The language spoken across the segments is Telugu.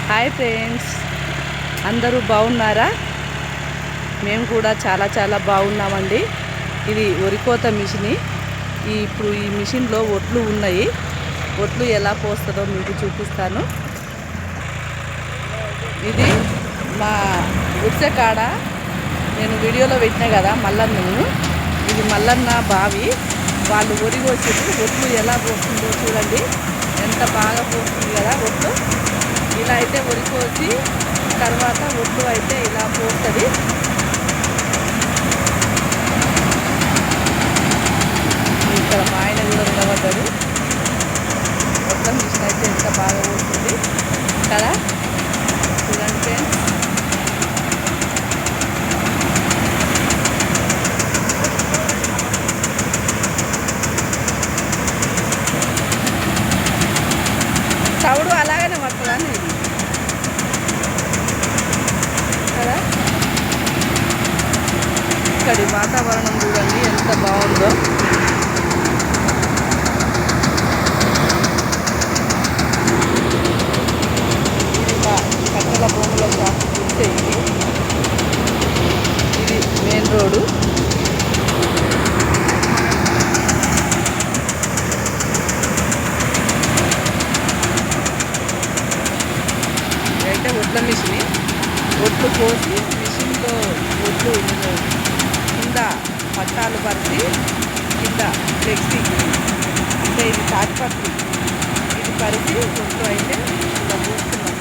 హాయ్ ఫ్రెండ్స్, అందరూ బాగున్నారా? మేము కూడా చాలా బాగున్నామండి. ఇది వరికోత మిషన్. ఇప్పుడు ఈ మిషన్లో ఒడ్లు ఉన్నాయి. ఒడ్లు ఎలా పోస్తుందో మీకు చూపిస్తాను. ఇది మా గుడిసె కాడ నేను వీడియోలో పెట్టినా కదా మల్లన్నను. ఇది మల్లన్న బావి. వాళ్ళు వరి కోసారు. ఒడ్లు ఎలా పోస్తుందో చూడండి. ఎంత బాగా పోస్తుంది కదా ఒడ్లు. ఇలా అయితే వరి కోసి తర్వాత ఒడ్లు అయితే ఇలా పోస్తుంది. ఇక్కడ మా ఆయన కూడా నిలబడ్డాడు. మొత్తం మిషన్ అయితే ఎంత బాగా పోతుంది కదా, చూడండి ఫ్రెండ్స్. తవుడు అలాగనే పడుతుందని ఇది కదా. ఇక్కడి వాతావరణం చూడండి ఎంత బాగుందో. ఇది మా కట్టెల భూముల షాప్ చూస్తే ఇది మెయిన్ రోడ్డు. అయితే ఒడ్ల మిషన్. ఒడ్లు కోసి మిషన్లో ఒడ్లు కింద పట్టాలు పరిచి కింద ఫ్లెక్సీ అంటే ఇది తాటిపత్రి ఇది పరిచి ఒడ్లు అయితే ఇలా పోస్తున్నాం.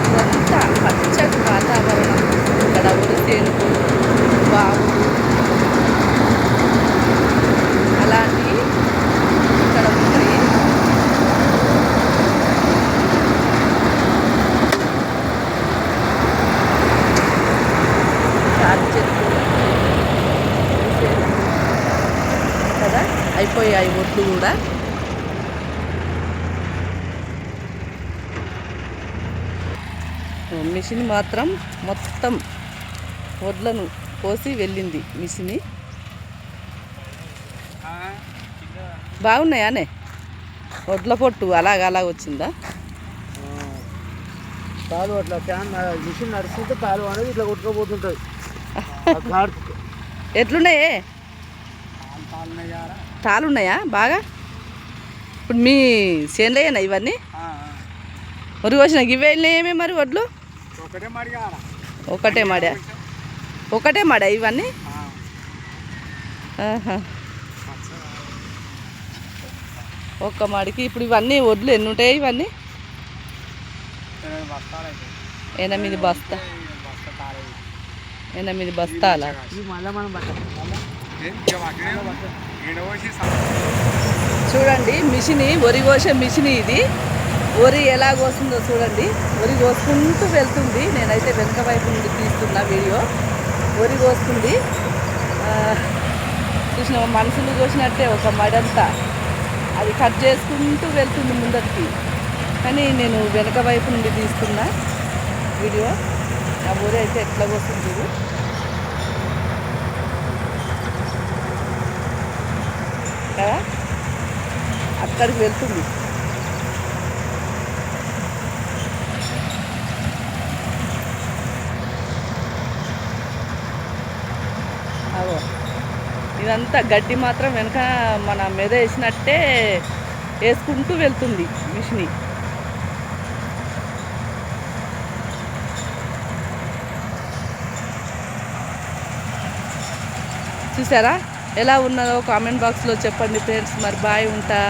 ఇదంతా పచ్చటి వాతావరణం. ఇక్కడ ఉరిసేనుకు బావులు అలాంటి ఇక్కడ ఉంటాయి. తాటి చెట్లు కదా. అయిపోయాయి ఒడ్లు కూడా. మిషన్ మాత్రం మొత్తం వడ్లను కోసి వెళ్ళింది మిషన్. బాగున్నాయానే వడ్ల పొట్టు అలాగ వచ్చిందా? పాలు అట్లా ఫ్యాన్ మిషన్ నడుస్తుంటే పాలు అనేది ఇట్లా కొట్టుకోబోతుంటుంది. ఎట్లున్నాయే తాలున్నాయా బాగా? ఇప్పుడు మీ చేనులేనా ఇవన్నీ? వరి కోసిన ఇవే వెళ్ళినాయేమే మరి వడ్లు? ఒకటే మాడా ఇవన్నీ? ఒక్క మాడికి ఇప్పుడు ఇవన్నీ వడ్లు ఎన్ని ఉంటాయి? ఇవన్నీ 8 బస్తా. 8 బస్తాలా? చూడండి మిషన్, వరి కోసే మిషన్ ఇది. వరి ఎలా కోస్తుందో చూడండి. వరి కోసుకుంటూ వెళ్తుంది. నేనైతే వెనక వైపు నుండి తీస్తున్నా వీడియో. వరి కోస్తుంది. చూసిన మనుషులు కోసినట్టే ఒక మడంతా అది కట్ చేసుకుంటూ వెళ్తుంది ముందరికి. కానీ నేను వెనక వైపు నుండి తీస్తున్నా వీడియో. ఆ వరి అయితే ఎట్లా కోస్తుంది కదా, అక్కడికి వెళ్తుంది. అవో ఇదంతా గడ్డి మాత్రం వెనక మన మీద వేసినట్టే వేసుకుంటూ వెళ్తుంది మిషన్. చూసారా ఎలా ఉన్నదో కామెంట్ బాక్స్లో చెప్పండి ఫ్రెండ్స్. మరి బాయ్, ఉంటా.